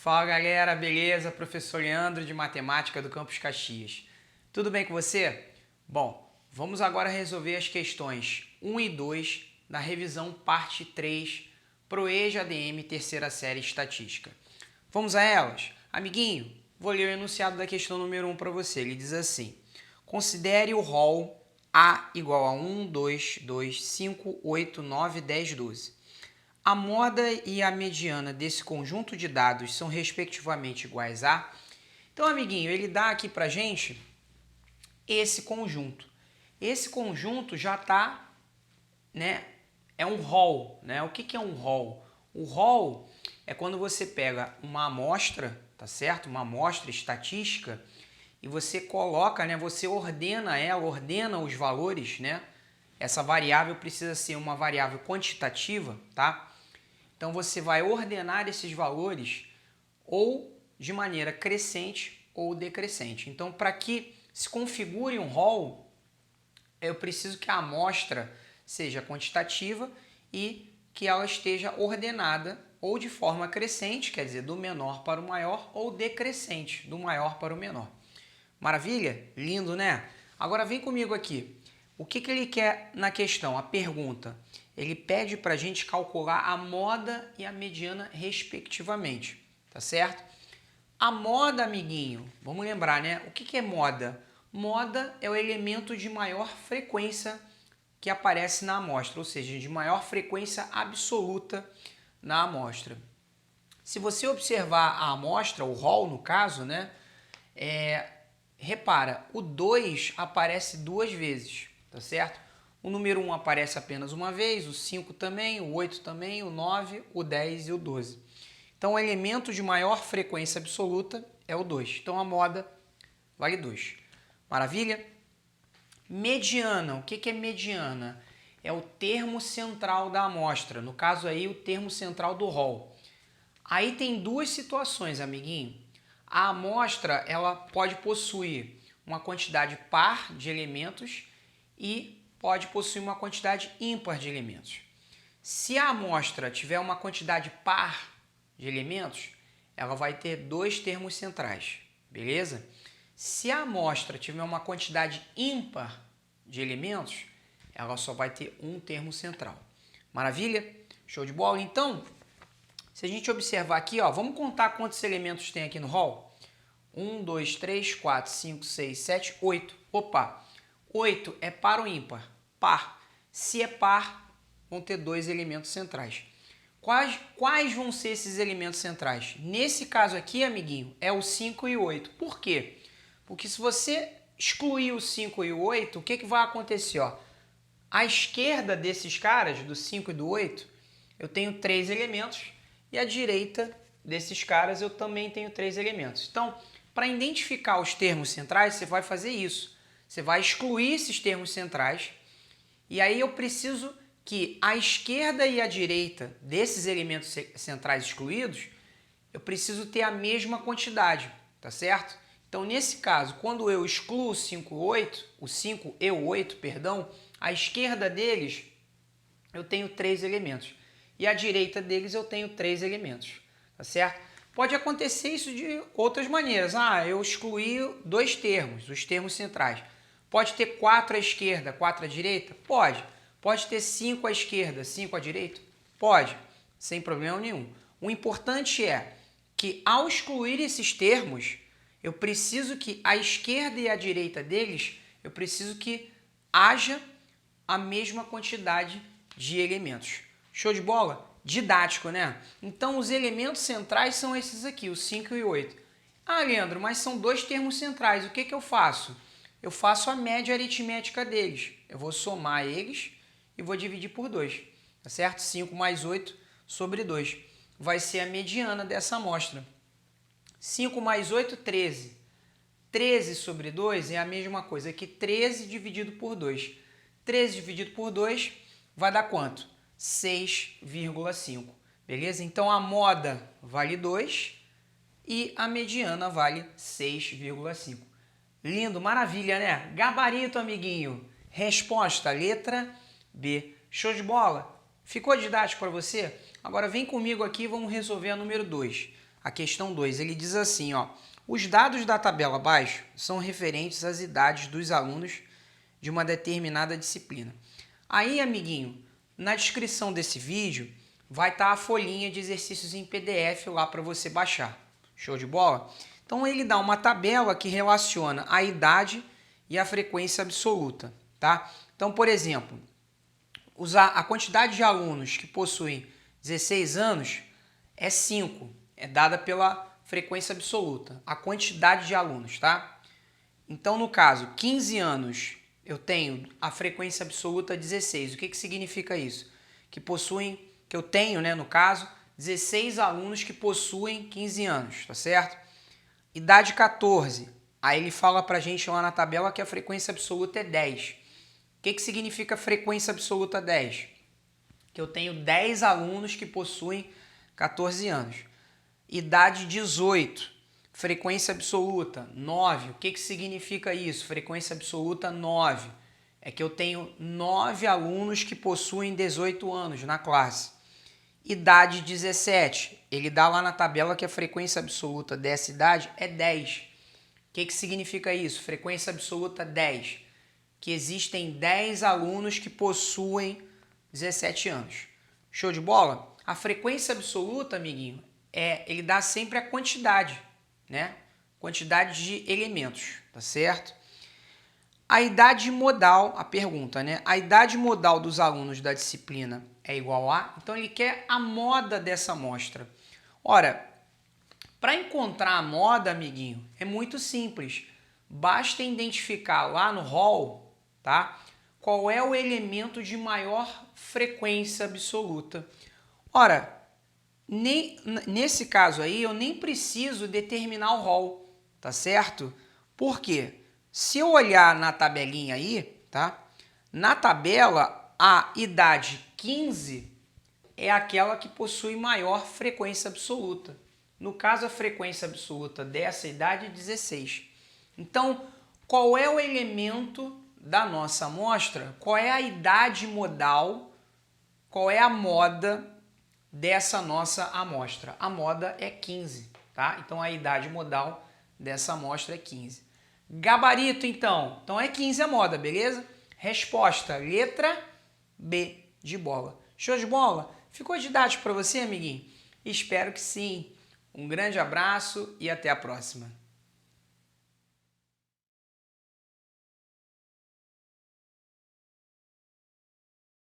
Fala galera, beleza? Professor Leandro de Matemática do Campus Caxias. Tudo bem com você? Bom, vamos agora resolver as questões 1 e 2 da revisão parte 3 ProEja ADM terceira série Estatística. Vamos a elas? Amiguinho, vou ler o enunciado da questão número 1 para você. Ele diz assim: considere o rol A igual a 1, 2, 2, 5, 8, 9, 10, 12. A moda e a mediana desse conjunto de dados são respectivamente iguais a... Então, amiguinho, ele dá aqui pra gente esse conjunto. Esse conjunto já está, né? É um rol, né? O que é um rol? O rol é quando você pega uma amostra, tá certo? Uma amostra estatística e você coloca, né? Você ordena ela, ordena os valores, né? Essa variável precisa ser uma variável quantitativa, tá? Então, você vai ordenar esses valores ou de maneira crescente ou decrescente. Então, para que se configure um rol, eu preciso que a amostra seja quantitativa e que ela esteja ordenada ou de forma crescente, quer dizer, do menor para o maior, ou decrescente, do maior para o menor. Maravilha? Lindo, né? Agora vem comigo aqui. O que ele quer na questão? A pergunta. Ele pede para a gente calcular a moda e a mediana respectivamente, tá certo? A moda, amiguinho, vamos lembrar, né? O que é moda? Moda é o elemento de maior frequência que aparece na amostra, ou seja, de maior frequência absoluta na amostra. Se você observar a amostra, o rol no caso, né? Repara, o 2 aparece duas vezes, tá certo? O número 1 aparece apenas uma vez, o 5 também, o 8 também, o 9, o 10 e o 12. Então, o elemento de maior frequência absoluta é o 2. Então, a moda vale 2. Maravilha? Mediana. O que é mediana? É o termo central da amostra. No caso aí, o termo central do rol. Aí tem duas situações, amiguinho. A amostra ela pode possuir uma quantidade par de elementos e pode possuir uma quantidade ímpar de elementos. Se a amostra tiver uma quantidade par de elementos, ela vai ter dois termos centrais, beleza? Se a amostra tiver uma quantidade ímpar de elementos, ela só vai ter um termo central. Maravilha? Show de bola? Então, se a gente observar aqui, ó, vamos contar quantos elementos tem aqui no rol? 1, 2, 3, 4, 5, 6, 7, 8. Opa! 8 é par ou ímpar? Par. Se é par, vão ter dois elementos centrais. Quais vão ser esses elementos centrais? Nesse caso aqui, amiguinho, é o 5 e o 8. Por quê? Porque se você excluir o 5 e o 8, o que vai acontecer? Ó? À esquerda desses caras, do 5 e do 8, eu tenho 3 elementos. E à direita desses caras, eu também tenho 3 elementos. Então, para identificar os termos centrais, você vai fazer isso. Você vai excluir esses termos centrais. E aí eu preciso que à esquerda e à direita desses elementos centrais excluídos, eu preciso ter a mesma quantidade, tá certo? Então, nesse caso, quando eu excluo o 5 e o 8, perdão, à esquerda deles eu tenho 3 elementos. E à direita deles eu tenho 3 elementos, tá certo? Pode acontecer isso de outras maneiras. Eu excluí dois termos, os termos centrais. Pode ter 4 à esquerda, 4 à direita? Pode. Pode ter 5 à esquerda, 5 à direita? Pode, sem problema nenhum. O importante é que ao excluir esses termos, eu preciso que à esquerda e à direita deles, eu preciso que haja a mesma quantidade de elementos. Show de bola? Didático, né? Então, os elementos centrais são esses aqui, o 5 e o 8. Leandro, mas são dois termos centrais. O que eu faço? Eu faço a média aritmética deles. Eu vou somar eles e vou dividir por 2. Tá certo? 5 mais 8 sobre 2. Vai ser a mediana dessa amostra. 5 mais 8, 13. 13 sobre 2 é a mesma coisa que 13 dividido por 2. 13 dividido por 2 vai dar quanto? 6,5. Beleza? Então, a moda vale 2 e a mediana vale 6,5. Lindo, maravilha, né? Gabarito, amiguinho. Resposta, letra B. Show de bola? Ficou didático para você? Agora vem comigo aqui e vamos resolver a número 2. a questão 2. Ele diz assim, ó, os dados da tabela abaixo são referentes às idades dos alunos de uma determinada disciplina. Aí, amiguinho, na descrição desse vídeo vai estar a folhinha de exercícios em PDF lá para você baixar. Show de bola? Então ele dá uma tabela que relaciona a idade e a frequência absoluta, tá? Então, por exemplo, a quantidade de alunos que possuem 16 anos é 5, é dada pela frequência absoluta, a quantidade de alunos, tá? Então, no caso, 15 anos, eu tenho a frequência absoluta 16. O que significa isso? Que eu tenho, né, no caso, 16 alunos que possuem 15 anos, tá certo? Idade 14, aí ele fala pra gente lá na tabela que a frequência absoluta é 10. O que significa frequência absoluta 10? Que eu tenho 10 alunos que possuem 14 anos. Idade 18, frequência absoluta 9. O que significa isso? Frequência absoluta 9. É que eu tenho 9 alunos que possuem 18 anos na classe. Idade 17, ele dá lá na tabela que a frequência absoluta dessa idade é 10. O que significa isso? Frequência absoluta 10. Que existem 10 alunos que possuem 17 anos. Show de bola? A frequência absoluta, amiguinho, ele dá sempre a quantidade, né? Quantidade de elementos, tá certo? A idade modal, a pergunta, né? A idade modal dos alunos da disciplina é igual a... Então ele quer a moda dessa amostra. Ora, para encontrar a moda, amiguinho, é muito simples. Basta identificar lá no rol, tá? Qual é o elemento de maior frequência absoluta. Ora, nesse caso aí, eu nem preciso determinar o rol, tá certo? Por quê? Se eu olhar na tabelinha aí, tá? Na tabela, a idade 15 é aquela que possui maior frequência absoluta. No caso, a frequência absoluta dessa idade é 16. Então, qual é o elemento da nossa amostra? Qual é a idade modal? Qual é a moda dessa nossa amostra? A moda é 15, tá? Então, a idade modal dessa amostra é 15. Gabarito, então. Então, é 15 a moda, beleza? Resposta, letra B de bola. Show de bola? Ficou didático para você, amiguinho? Espero que sim. Um grande abraço e até a próxima.